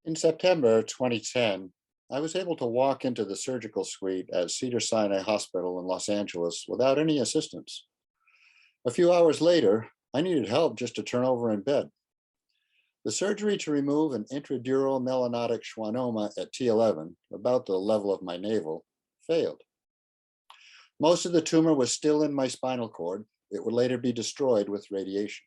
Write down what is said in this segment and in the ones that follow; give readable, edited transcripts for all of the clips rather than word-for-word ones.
In September 2010, I was able to walk into the surgical suite at Cedars-Sinai Hospital in Los Angeles without any assistance. A few hours later, I needed help just to turn over in bed. The surgery to remove an intradural melanotic schwannoma at T11, about the level of my navel, failed. Most of the tumor was still in my spinal cord. It would later be destroyed with radiation.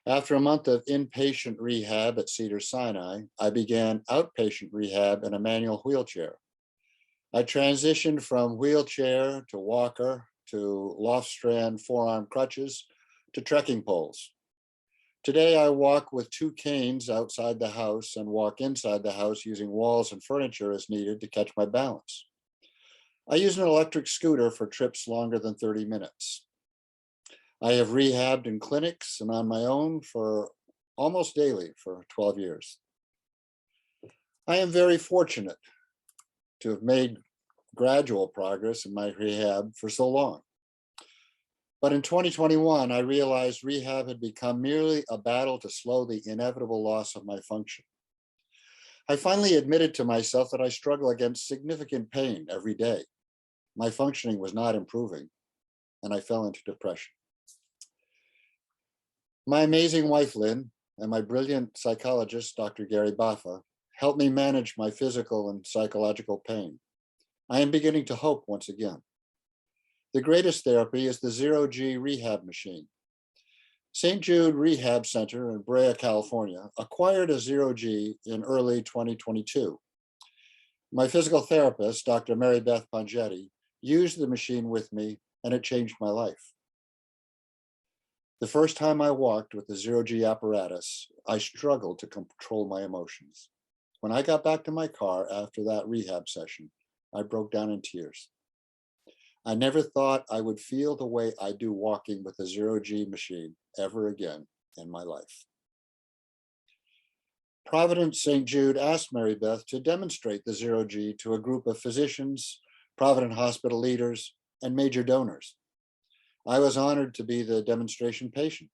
After a month of inpatient rehab at Cedars-Sinai, I began outpatient rehab in a manual wheelchair. I transitioned from wheelchair to walker to Lofstrand forearm crutches to trekking poles. Today, I walk with two canes outside the house and walk inside the house using walls and furniture as needed to catch my balance. I use an electric scooter for trips longer than 30 minutes. I have rehabbed in clinics and on my own for almost daily for 12 years. I am very fortunate to have made gradual progress in my rehab for so long. But in 2021, I realized rehab had become merely a battle to slow the inevitable loss of my function. I finally admitted to myself that I struggle against significant pain every day. My functioning was not improving, and I fell into depression. My amazing wife, Lynn, and my brilliant psychologist, Dr. Gary Baffa, helped me manage my physical and psychological pain. I am beginning to hope once again. The greatest therapy is the ZeroG rehab machine. St. Jude Rehab Center in Brea, California, acquired a ZeroG in early 2022. My physical therapist, Dr. Mary Beth Pongetti, used the machine with me, and it changed my life. The first time I walked with the ZeroG apparatus, I struggled to control my emotions. When I got back to my car after that rehab session, I broke down in tears. I never thought I would feel the way I do walking with the ZeroG machine ever again in my life. Providence St. Jude asked Mary Beth to demonstrate the ZeroG to a group of physicians, Providence Hospital leaders, and major donors. I was honored to be the demonstration patient.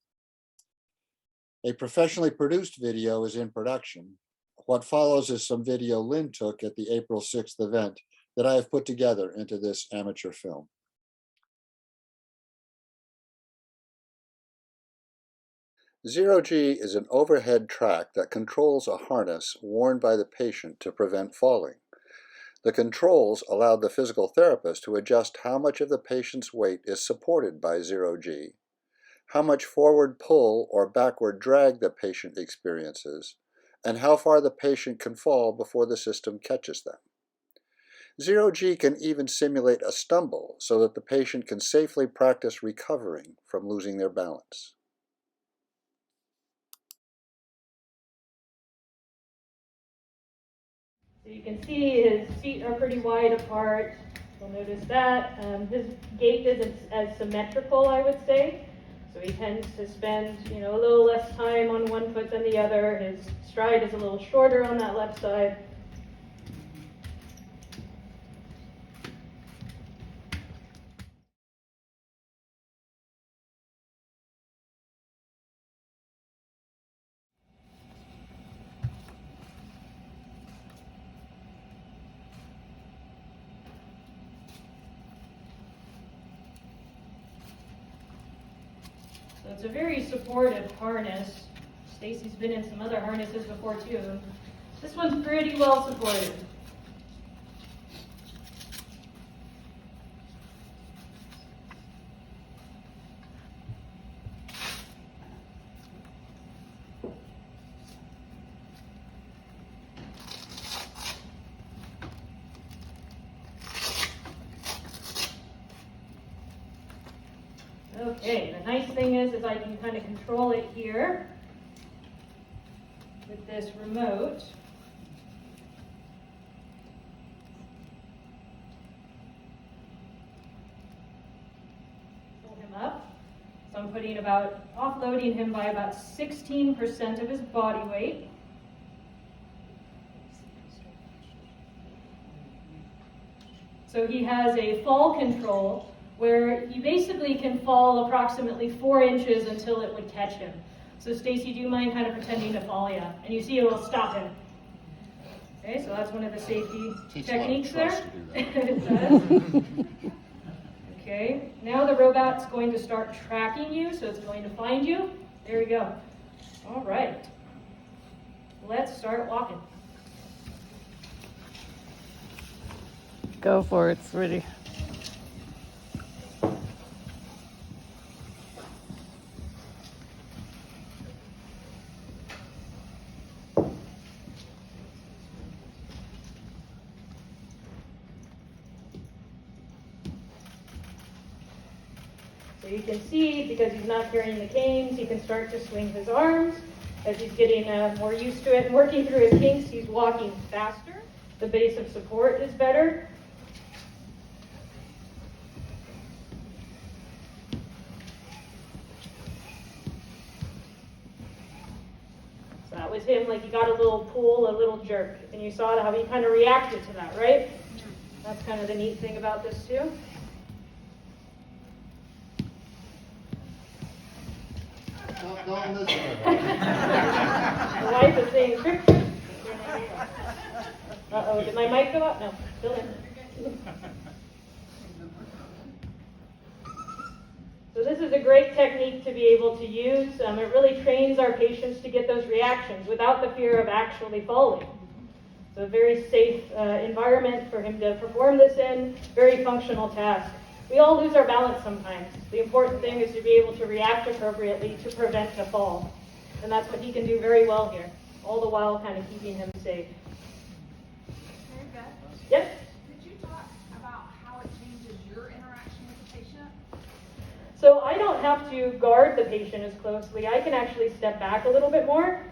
A professionally produced video is in production. What follows is some video Lynn took at the April 6th event that I have put together into this amateur film. ZeroG is an overhead track that controls a harness worn by the patient to prevent falling. The controls allowed the physical therapist to adjust how much of the patient's weight is supported by ZeroG, how much forward pull or backward drag the patient experiences, and how far the patient can fall before the system catches them. ZeroG can even simulate a stumble so that the patient can safely practice recovering from losing their balance. So you can see his feet are pretty wide apart. You'll notice that. His gait isn't as symmetrical, I would say. So he tends to spend, a little less time on one foot than the other. His stride is a little shorter on that left side. So it's a very supportive harness. Stacy's been in some other harnesses before too. This one's pretty well supported. Okay, the nice thing is I can kind of control it here with this remote. Pull him up. So I'm offloading him by about 16% of his body weight. So he has a fall control where you basically can fall approximately 4 inches until it would catch him. So Stacy, do you mind kind of pretending to fall? Yeah. And you see it will stop him. Okay, so that's one of the safety Takes a lot of techniques trust there. to do that. It does. Okay, now the robot's going to start tracking you, so it's going to find you. There we go. All right. Let's start walking. Go for it, sweetie. So you can see, because he's not carrying the canes, he can start to swing his arms. As he's getting more used to it and working through his kinks, he's walking faster. The base of support is better. So that was him, like he got a little pull, a little jerk. And you saw how he kind of reacted to that, right? That's kind of the neat thing about this too. Don't listen to The wife is saying, uh-oh, did my mic go up? No, still in. So this is a great technique to be able to use. It really trains our patients to get those reactions without the fear of actually falling. So a very safe environment for him to perform this in, very functional task. We all lose our balance sometimes. The important thing is to be able to react appropriately to prevent a fall. And that's what he can do very well here, all the while kind of keeping him safe. Very good. Yep. Could you talk about how it changes your interaction with the patient? So I don't have to guard the patient as closely. I can actually step back a little bit more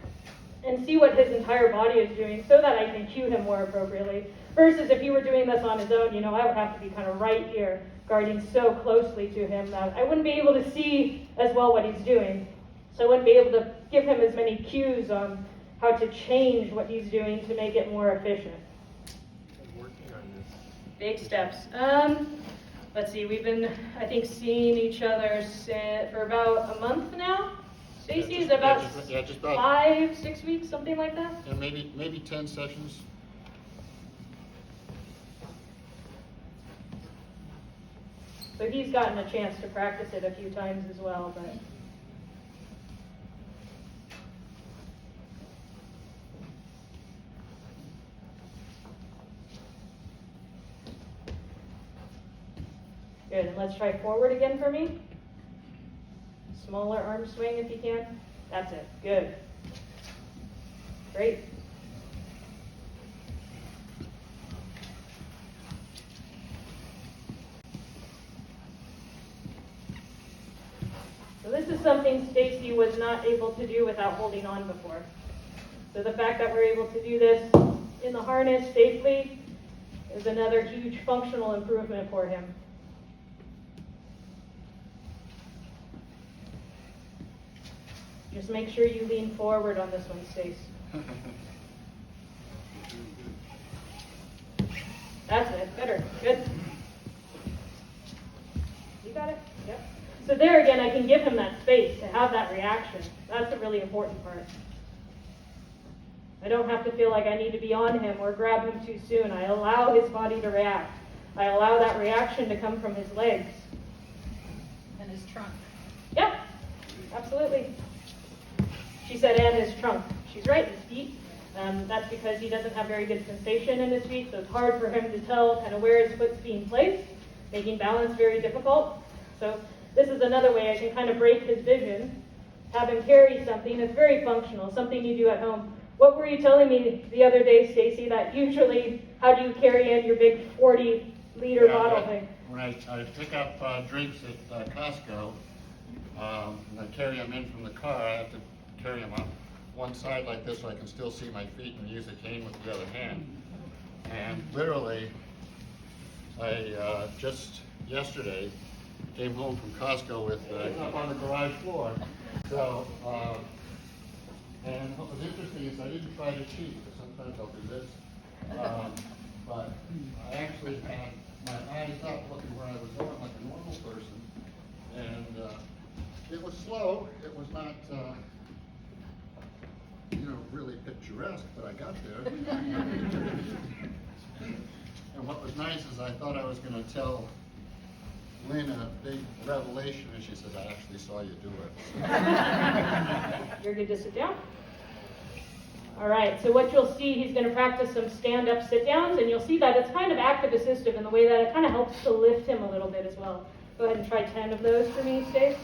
and see what his entire body is doing so that I can cue him more appropriately. Versus if he were doing this on his own, I would have to be kind of right here, guarding so closely to him that I wouldn't be able to see as well what he's doing. So I wouldn't be able to give him as many cues on how to change what he's doing to make it more efficient. Working on this. Big steps. Let's see, we've been, I think, seeing each other for about a month now. Stacy is about just about 5, 6 weeks, something like that. yeah, maybe 10 sessions. So he's gotten a chance to practice it a few times as well, but. Good, and let's try forward again for me. Smaller arm swing if you can. That's it, good. Great. So this is something Stacy was not able to do without holding on before. So the fact that we're able to do this in the harness safely is another huge functional improvement for him. Just make sure you lean forward on this one, Stace. That's it, better, good. You got it, yep. So there again, I can give him that space to have that reaction. That's a really important part. I don't have to feel like I need to be on him or grab him too soon. I allow his body to react. I allow that reaction to come from his legs. And his trunk. Yep, absolutely. She said, and his trunk. She's right, his feet. That's because he doesn't have very good sensation in his feet, so it's hard for him to tell kind of where his foot's being placed, making balance very difficult. So this is another way I can kind of break his vision, have him carry something that's very functional, something you do at home. What were you telling me the other day, Stacy, that usually, how do you carry in your big 40-liter bottle thing? When I pick up drinks at Costco, and I carry them in from the car, I have to carry them on one side like this so I can still see my feet and use a cane with the other hand. And literally, I just yesterday came home from Costco with up on the garage floor. So, and what was interesting is I didn't try to cheat, because sometimes I'll do this. But I actually had my eyes up looking where I was going like a normal person. And it was slow. It was not, really picturesque. risk, but I got there. And what was nice is I thought I was going to tell Lynn a big revelation, and she says, I actually saw you do it. You're good to sit down. All right, so what you'll see, he's going to practice some stand-up sit-downs, and you'll see that it's kind of active assistive in the way that it kind of helps to lift him a little bit as well. Go ahead and try 10 of those for me, Stace.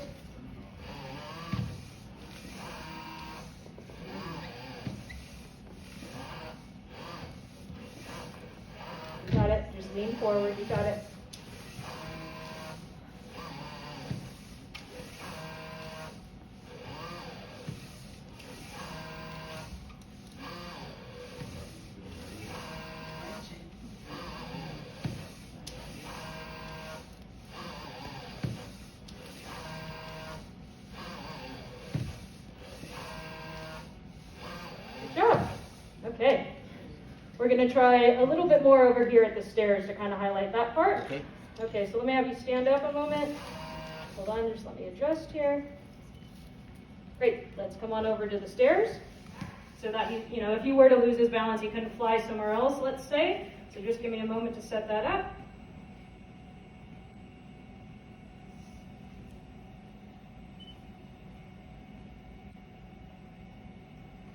You got it. Just lean forward. You got it. Good job. Okay. We're going to try a little bit more over here at the stairs to kind of highlight that part. Okay. Okay, so let me have you stand up a moment. Hold on, just let me adjust here. Great, let's come on over to the stairs. So that, you know, if you were to lose his balance, he couldn't fly somewhere else, let's say. So just give me a moment to set that up.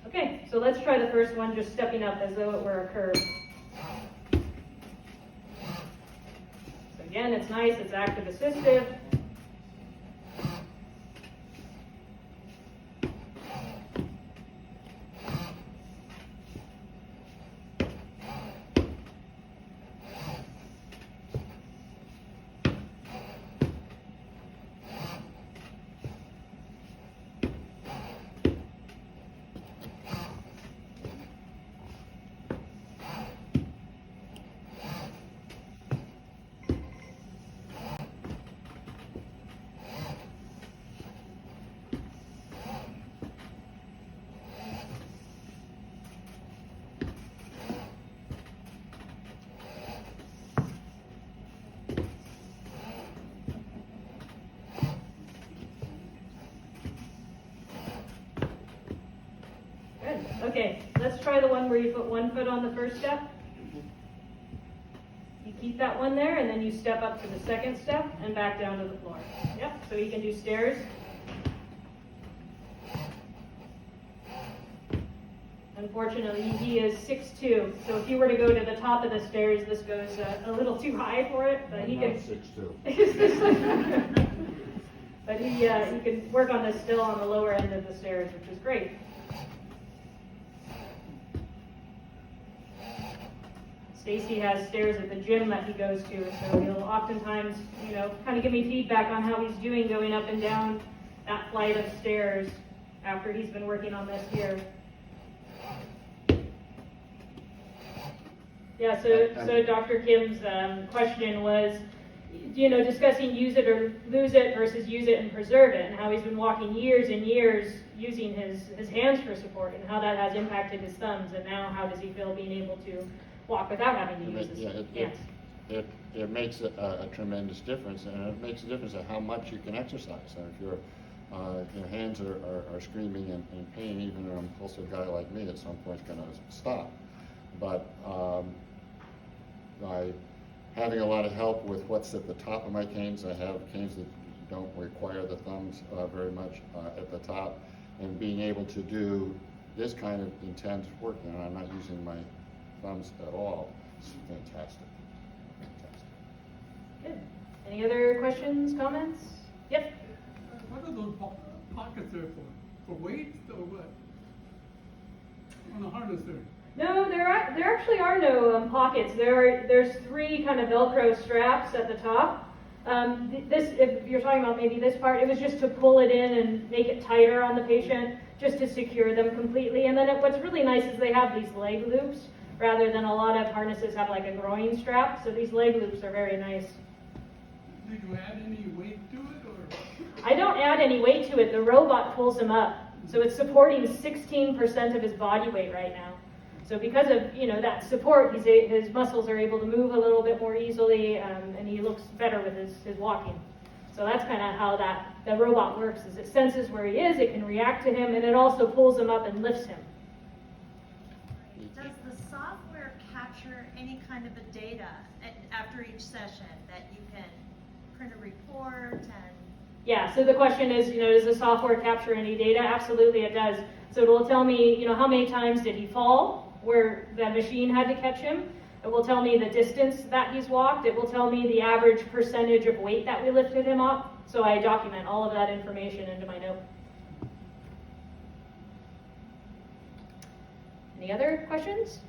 Okay, so let's try the first one, just stepping up as though it were a curve. So again, it's nice, it's active assistive. Good. Okay, let's try the one where you put one foot on the first step. You keep that one there, and then you step up to the second step and back down to the floor. Yep, so you can do stairs. Unfortunately, he is 6'2", so if you were to go to the top of the stairs, this goes a little too high for it, but he can... 6'2". But he can work on this still on the lower end of the stairs, which is great. Stacy has stairs at the gym that he goes to, so he'll oftentimes, you know, kind of give me feedback on how he's doing going up and down that flight of stairs after he's been working on this here. Yeah, so Dr. Kim's question was, you know, discussing use it or lose it versus use it and preserve it, and how he's been walking years and years using his hands for support, and how that has impacted his thumbs, and now how does he feel being able to walk without having to use his hands. It makes a tremendous difference, and it makes a difference in how much you can exercise. And if your hands are screaming in pain, even an impulsive guy like me at some point is going to stop. But by having a lot of help with what's at the top of my canes, I have canes that don't require the thumbs very much at the top, and being able to do this kind of intense work, and I'm not using my thumbs at all. It's fantastic. Fantastic. Good. Any other questions, comments? Yep. What are those pockets there for? For weights or what? On the harness there? No, there actually are no pockets. There's three kind of Velcro straps at the top. This, if you're talking about maybe this part, it was just to pull it in and make it tighter on the patient, just to secure them completely. And then what's really nice is they have these leg loops, rather than a lot of harnesses have like a groin strap. So these leg loops are very nice. Did you add any weight to it, or? I don't add any weight to it. The robot pulls him up. So it's supporting 16% of his body weight right now. So because of, you know, that support, his muscles are able to move a little bit more easily, and he looks better with his walking. So that's kind of how the robot works, is it senses where he is, it can react to him, and it also pulls him up and lifts him. capture any kind of a data after each session that you can print a report and? Yeah, so the question is, does the software capture any data? Absolutely it does. So it will tell me, how many times did he fall, where the machine had to catch him. It will tell me the distance that he's walked. It will tell me the average percentage of weight that we lifted him up. So I document all of that information into my note. Any other questions?